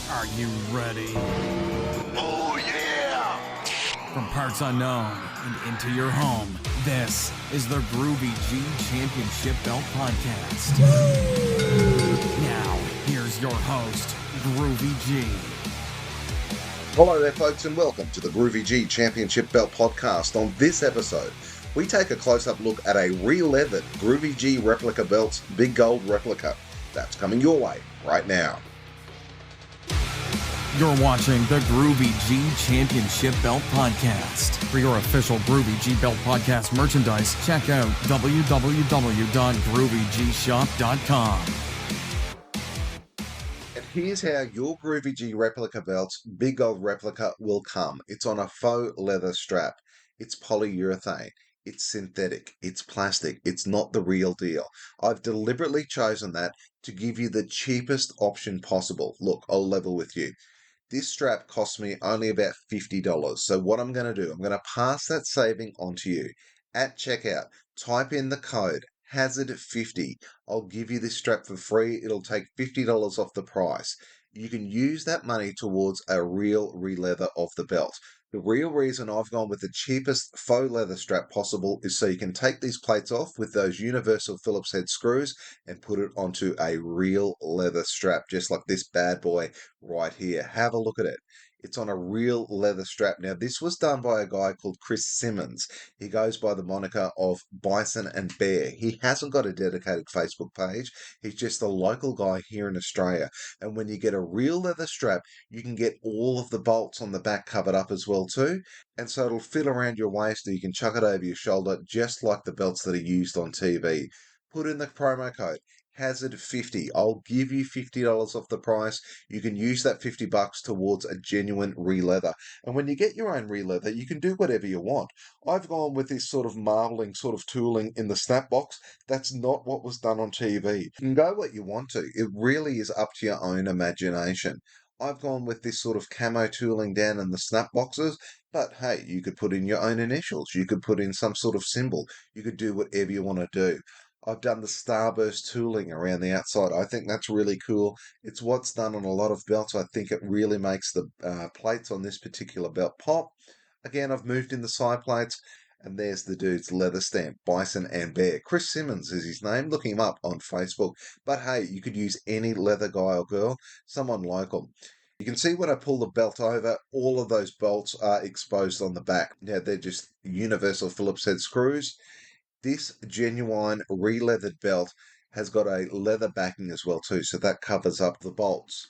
Are you ready? Oh, yeah! From parts unknown and into your home, this is the Groovy G Championship Belt Podcast. Now, here's your host, Groovy G. Hello there, folks, and welcome to the Groovy G Championship Belt Podcast. On this episode, we take a close-up look at a re-leathered Groovy G replica belt's big gold replica. That's coming your way right now. You're watching the Groovy G Championship Belt Podcast. For your official Groovy G Belt Podcast merchandise, check out www.groovygshop.com. And here's how your Groovy G replica belt's big gold replica will come. It's on a faux leather strap. It's polyurethane. It's synthetic. It's plastic. It's not the real deal. I've deliberately chosen that to give you the cheapest option possible. Look, I'll level with you. This strap cost me only about $50. So what I'm going to do, I'm going to pass that saving on to you. At checkout, type in the code HAZARD50. I'll give you this strap for free. It'll take $50 off the price. You can use that money towards a real re-leather of the belt. The real reason I've gone with the cheapest faux leather strap possible is so you can take these plates off with those universal Phillips head screws and put it onto a real leather strap, just like this bad boy right here. Have a look at it. It's on a real leather strap. Now, this was done by a guy called Chris Simmons. He goes by the moniker of Bison and Bear. He hasn't got a dedicated Facebook page. He's just a local guy here in Australia. And when you get a real leather strap, you can get all of the bolts on the back covered up as well too. And so it'll fit around your waist or you can chuck it over your shoulder just like the belts that are used on TV. Put in the promo code HAZARD50. I'll give you $50 off the price. You can use that $50 towards a genuine re-leather. And when you get your own re-leather, you can do whatever you want. I've gone with this sort of marbling sort of tooling in the snap box. That's not what was done on TV. You can go what you want to. It really is up to your own imagination. I've gone with this sort of camo tooling down in the snap boxes, but hey, you could put in your own initials. You could put in some sort of symbol. You could do whatever you want to do. I've done the starburst tooling around the outside. I think that's really cool. It's what's done on a lot of belts. I think it really makes the plates on this particular belt pop. Again, I've moved in the side plates, and there's the dude's leather stamp, Bison and Bear. Chris Simmons is his name. Look him up on Facebook. But hey, you could use any leather guy or girl, someone local. You can see when I pull the belt over, all of those bolts are exposed on the back. Now, they're just universal Phillips head screws. This genuine re-leathered belt has got a leather backing as well too, so that covers up the bolts.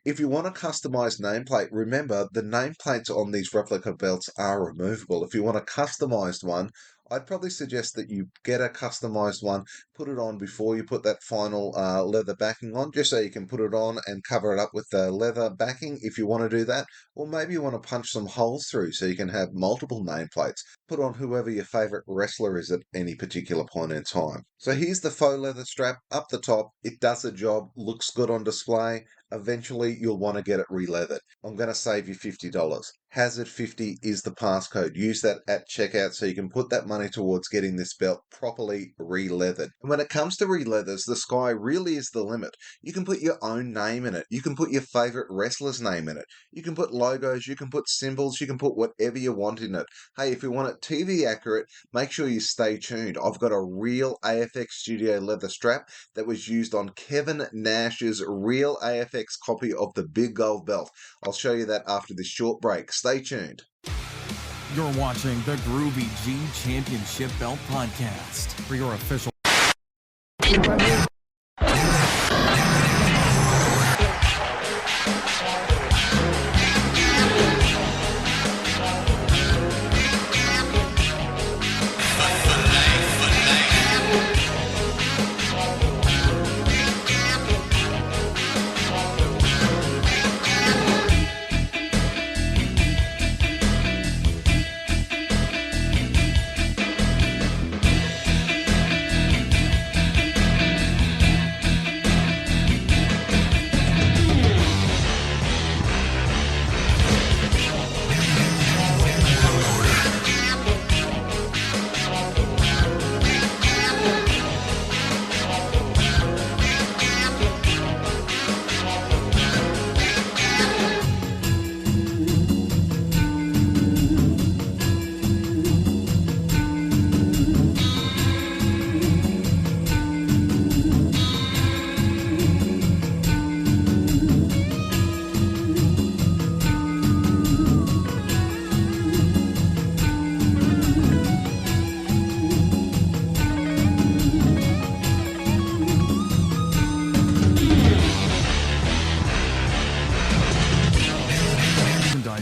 If you want a customized nameplate, remember the nameplates on these replica belts are removable. If you want a customized one, I'd probably suggest that you get a customized one, put it on before you put that final leather backing on, just so you can put it on and cover it up with the leather backing if you want to do that. Or maybe you want to punch some holes through so you can have multiple nameplates. Put on whoever your favorite wrestler is at any particular point in time. So here's the faux leather strap up the top. It does the job, looks good on display. Eventually, you'll want to get it re-leathered. I'm going to save you $50. HAZARD50 is the passcode. Use that at checkout so you can put that money towards getting this belt properly re-leathered. And when it comes to re-leathers, the sky really is the limit. You can put your own name in it. You can put your favorite wrestler's name in it. You can put logos, you can put symbols, you can put whatever you want in it. Hey, if you want it TV accurate, make sure you stay tuned. I've got a real AFX Studio leather strap that was used on Kevin Nash's real AFX copy of the Big Gold Belt. I'll show you that after this short break. Stay tuned. You're watching the Groovy G Championship Belt Podcast. For your official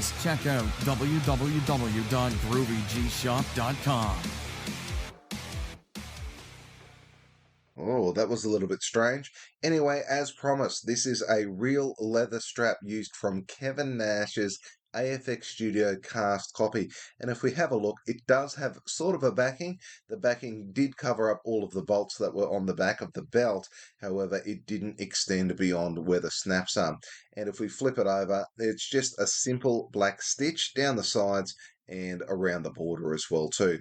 merchandise, check out www.groovyGshop.com. Oh, that was a little bit strange. Anyway, as promised, this is a real leather strap used from Kevin Nash's AFX Studio cast copy. And if we have a look, it does have sort of a backing. The backing did cover up all of the bolts that were on the back of the belt. However, it didn't extend beyond where the snaps are. And if we flip it over, it's just a simple black stitch down the sides and around the border as well too.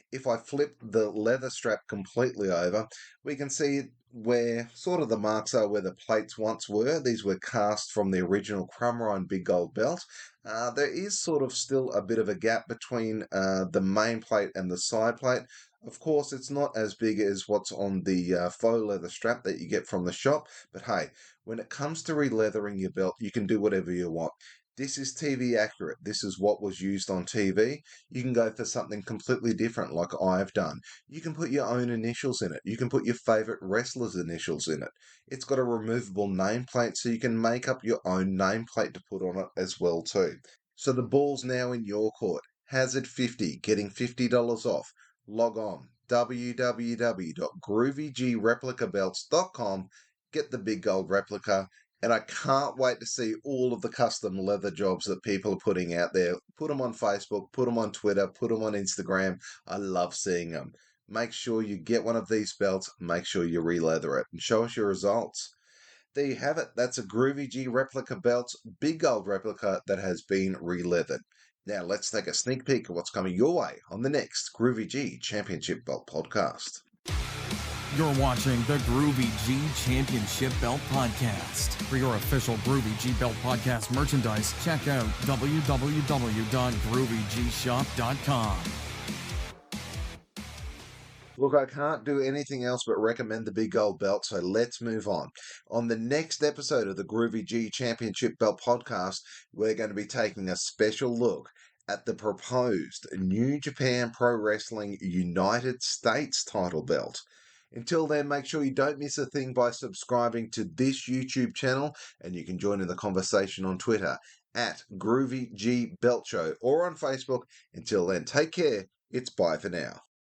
If I flip the leather strap completely over, we can see where sort of the marks are where the plates once were. These were cast from the original Crumrine Big Gold belt. There is sort of still a bit of a gap between the main plate and the side plate. Of course, it's not as big as what's on the faux leather strap that you get from the shop, but hey, when it comes to re-leathering your belt, you can do whatever you want. This is TV accurate. This is what was used on TV. You can go for something completely different, like I've done. You can put your own initials in it. You can put your favorite wrestler's initials in it. It's got a removable nameplate, so you can make up your own nameplate to put on it as well too. So the ball's now in your court. Hazard 50, getting $50 off. Log on www.groovygreplicabelts.com. Get the big gold replica. And I can't wait to see all of the custom leather jobs that people are putting out there. Put them on Facebook, put them on Twitter, put them on Instagram. I love seeing them. Make sure you get one of these belts. Make sure you re-leather it and show us your results. There you have it. That's a Groovy G replica belt's big gold replica that has been re-leathered. Now let's take a sneak peek of what's coming your way on the next Groovy G Championship Belt podcast. You're watching the Groovy G Championship Belt Podcast. For your official Groovy G Belt Podcast merchandise, check out www.groovyGshop.com. Look, I can't do anything else but recommend the big gold belt, so let's move on. On the next episode of the Groovy G Championship Belt podcast, we're going to be taking a special look at the proposed New Japan Pro Wrestling United States title belt. Until then, make sure you don't miss a thing by subscribing to this YouTube channel, and you can join in the conversation on Twitter at Groovy G Belt Show or on Facebook. Until then, take care. It's bye for now.